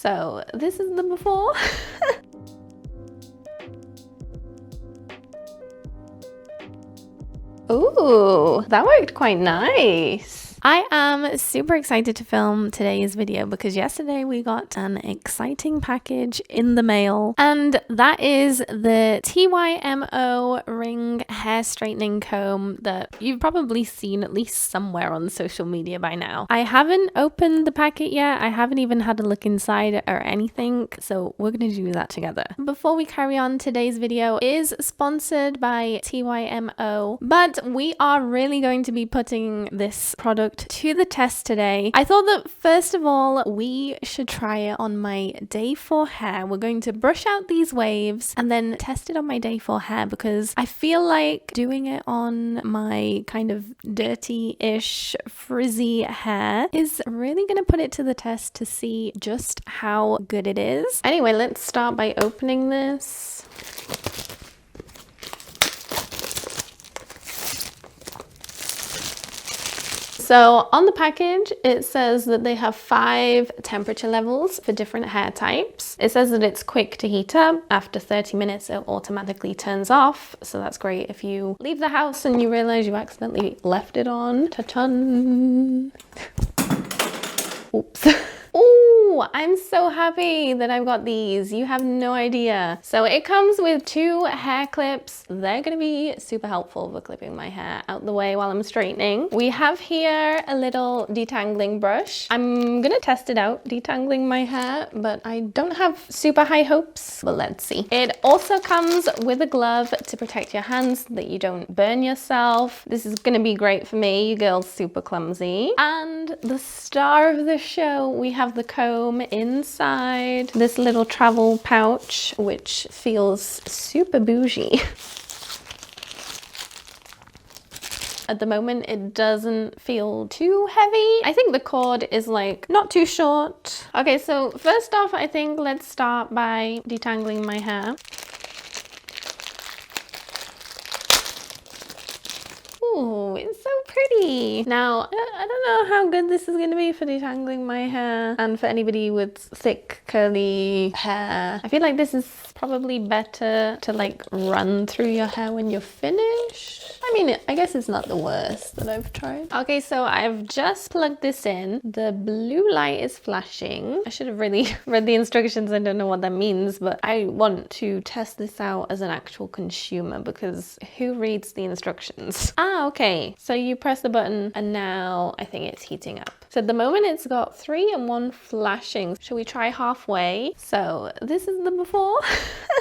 So this is the before. Ooh, that worked quite nice. I am super excited to film today's video because yesterday we got an exciting package in the mail, and that is the Tymo ring hair straightening comb that you've probably seen at least somewhere on social media by now. I haven't opened the packet yet. I haven't even had a look inside or anything, so we're going to do that together. Before we carry on, today's video is sponsored by Tymo, but we are really going to be putting this product to the test today. I thought that first of all we should try it on my day 4 hair. We're going to brush out these waves and then test it on my day 4 hair because I feel like doing it on my kind of dirty-ish frizzy hair is really going to put it to the test to see just how good it is. Anyway, let's start by opening this. So on the package, it says that they have 5 temperature levels for different hair types. It says that it's quick to heat up. After 30 minutes, it automatically turns off. So that's great if you leave the house and you realize you accidentally left it on. Ta-chun! Oops. Ooh, I'm so happy that I've got these. You have no idea. So it comes with 2 hair clips. They're gonna be super helpful for clipping my hair out the way while I'm straightening. We have here a little detangling brush. I'm gonna test it out, detangling my hair, but I don't have super high hopes, but let's see. It also comes with a glove to protect your hands so that you don't burn yourself. This is gonna be great for me. You girls super clumsy. And the star of the show, we have the comb inside this little travel pouch, which feels super bougie. At the moment, it doesn't feel too heavy. I think the cord is like not too short. Okay, so first off, I think let's start by detangling my hair. Ooh, it's so pretty. Now, I don't know how good this is going to be for detangling my hair and for anybody with thick, curly hair. I feel like this is probably better to like run through your hair when you're finished. I mean, I guess it's not the worst that I've tried. Okay, so I've just plugged this in. The blue light is flashing. I should have really read the instructions. I don't know what that means, but I want to test this out as an actual consumer because who reads the instructions? Ah, okay. So you press the button and now I think it's heating up. So at the moment it's got 3 and 1 flashing. Shall we try halfway? So this is the before.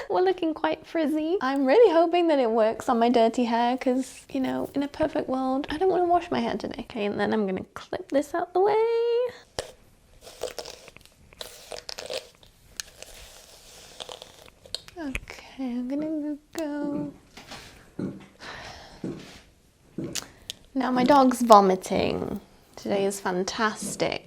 We're looking quite frizzy. I'm really hoping that it works on my dirty hair because, you know, in a perfect world, I don't want to wash my hair today. Okay, and then I'm going to clip this out the way. Okay, I'm going to go. Now my dog's vomiting. Today is fantastic.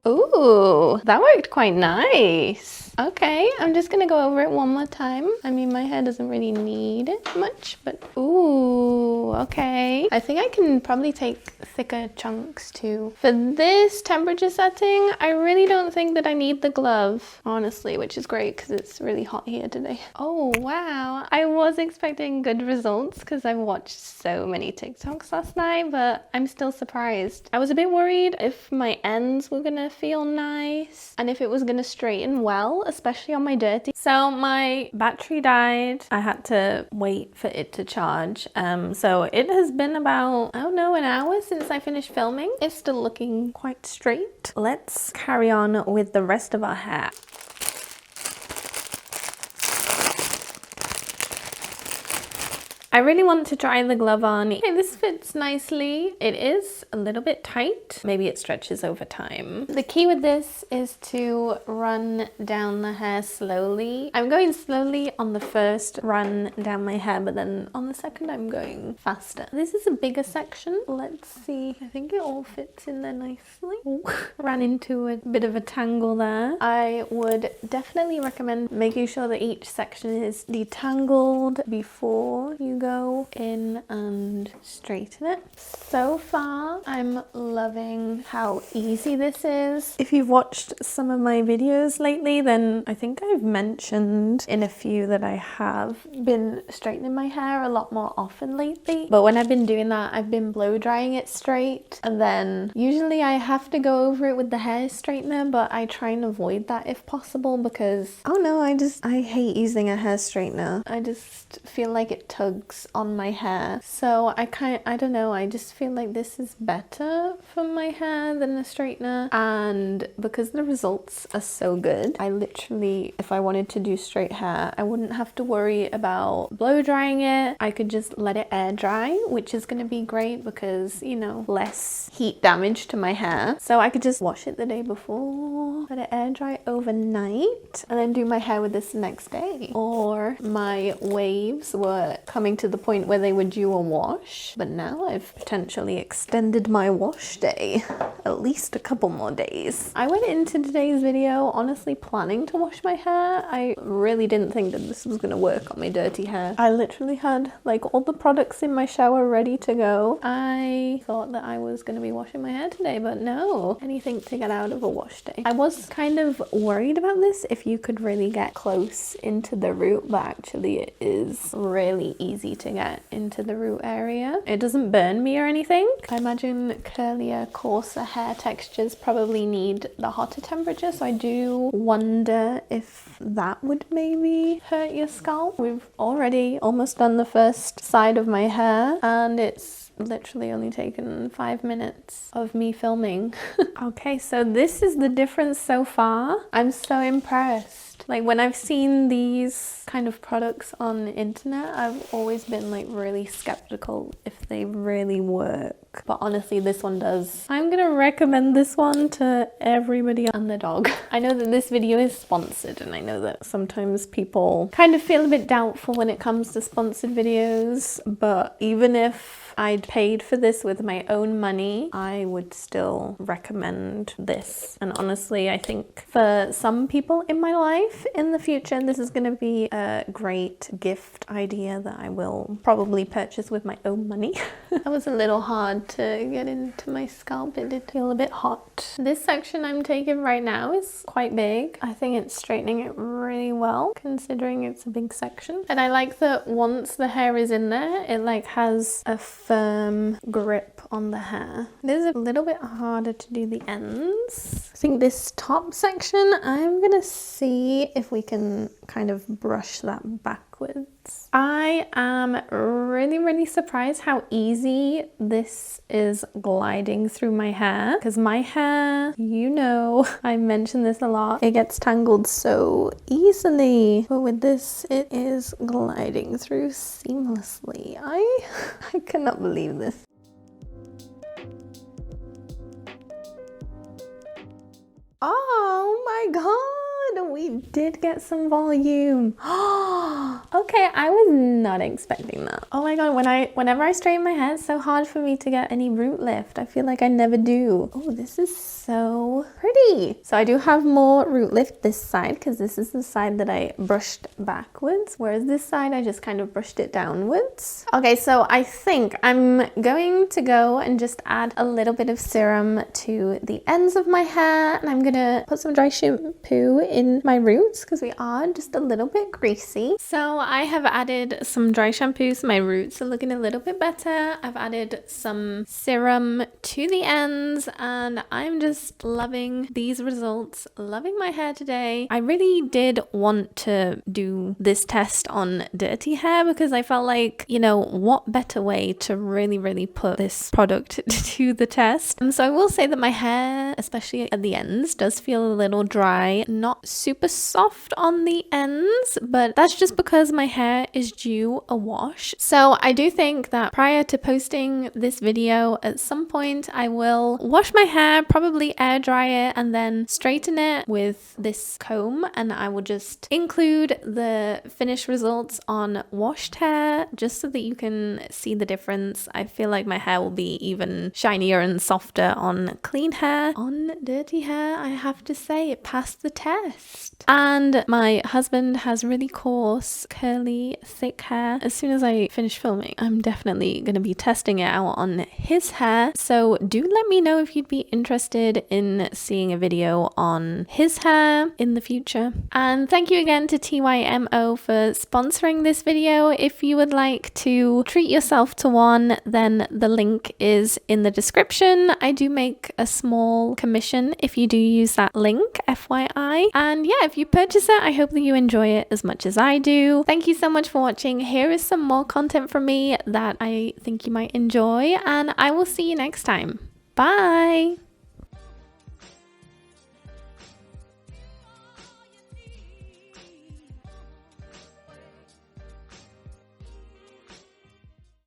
Ooh, that worked quite nice. Okay, I'm just gonna go over it one more time. I mean, my hair doesn't really need it much, but ooh, okay. I think I can probably take thicker chunks too. For this temperature setting, I really don't think that I need the glove, honestly, which is great because it's really hot here today. Oh, wow. I was expecting good results because I watched so many TikToks last night, but I'm still surprised. I was a bit worried if my ends were gonna feel nice and if it was gonna straighten well, especially on my dirty. So my battery died. I had to wait for it to charge. So it has been about, I don't know, an hour since I finished filming. It's still looking quite straight. Let's carry on with the rest of our hair. I really want to try the glove on. Okay, this fits nicely. It is a little bit tight. Maybe it stretches over time. The key with this is to run down the hair slowly. I'm going slowly on the first run down my hair, but then on the second I'm going faster. This is a bigger section. Let's see. I think it all fits in there nicely. Ooh. Ran into a bit of a tangle there. I would definitely recommend making sure that each section is detangled before you go in and straighten it. So far, I'm loving how easy this is. If you've watched some of my videos lately, then I think I've mentioned in a few that I have been straightening my hair a lot more often lately. But when I've been doing that, I've been blow drying it straight, and then usually I have to go over it with the hair straightener, but I try and avoid that if possible because, oh no, I hate using a hair straightener. I just feel like it tugs on my hair. So I don't know, I just feel like this is better for my hair than a straightener, and because the results are so good, I literally, if I wanted to do straight hair, I wouldn't have to worry about blow drying it. I could just let it air dry, which is going to be great because, you know, less heat damage to my hair. So I could just wash it the day before, let it air dry overnight, and then do my hair with this the next day. Or my waves were coming to the point where they were due a wash, but now I've potentially extended my wash day at least a couple more days. I went into today's video honestly planning to wash my hair. I really didn't think that this was gonna work on my dirty hair. I literally had like all the products in my shower ready to go. I thought that I was gonna be washing my hair today, but no, anything to get out of a wash day. I was kind of worried about this, if you could really get close into the root, but actually it is really easy to get into the root area. It doesn't burn me or anything. I imagine curlier, coarser hair textures probably need the hotter temperature, so I do wonder if that would maybe hurt your scalp. We've already almost done the first side of my hair, and it's literally only taken 5 minutes of me filming. Okay, so this is the difference so far. I'm so impressed. Like when I've seen these kind of products on the internet, I've always been like really skeptical if they really work. But honestly, this one does. I'm gonna recommend this one to everybody and their dog. I know that this video is sponsored, and I know that sometimes people kind of feel a bit doubtful when it comes to sponsored videos, but even if I'd paid for this with my own money, I would still recommend this. And honestly, I think for some people in my life in the future, this is going to be a great gift idea that I will probably purchase with my own money. That was a little hard to get into my scalp. It did feel a bit hot. This section I'm taking right now is quite big. I think it's straightening it really well, considering it's a big section. And I like that once the hair is in there, it like has a firm grip on the hair. It is a little bit harder to do the ends. I think this top section, I'm gonna see if we can kind of brush that backwards. I am really surprised how easy this is gliding through my hair, because my hair, you know, I mention this a lot, it gets tangled so easily, but with this it is gliding through seamlessly. I cannot believe this. Oh my god, we did get some volume. Okay, I was not expecting that. Oh my god, whenever I straighten my hair, it's so hard for me to get any root lift. I feel like I never do. Oh, this is so pretty. So I do have more root lift this side, because this is the side that I brushed backwards, whereas this side I just kind of brushed it downwards. Okay, so I think I'm going to go and just add a little bit of serum to the ends of my hair, and I'm gonna put some dry shampoo in my roots because we are just a little bit greasy. So I have added some dry shampoo, so my roots are looking a little bit better. I've added some serum to the ends, and I'm just loving these results, loving my hair today. I really did want to do this test on dirty hair because I felt like, you know, what better way to really put this product to the test. And so I will say that my hair, especially at the ends, does feel a little dry, not super soft on the ends, but that's just because because my hair is due a wash. So I do think that prior to posting this video, at some point I will wash my hair, probably air dry it, and then straighten it with this comb, and I will just include the finished results on washed hair just so that you can see the difference. I feel like my hair will be even shinier and softer on clean hair. On dirty hair, I have to say it passed the test. And my husband has really coarse, curly, thick hair. As soon as I finish filming, I'm definitely going to be testing it out on his hair. So do let me know if you'd be interested in seeing a video on his hair in the future. And thank you again to Tymo for sponsoring this video. If you would like to treat yourself to one, then the link is in the description. I do make a small commission if you do use that link, FYI. And yeah, if you purchase it, I hope that you enjoy it as much as I do. Thank you so much for watching. Here is some more content from me that I think you might enjoy, and I will see you next time. Bye!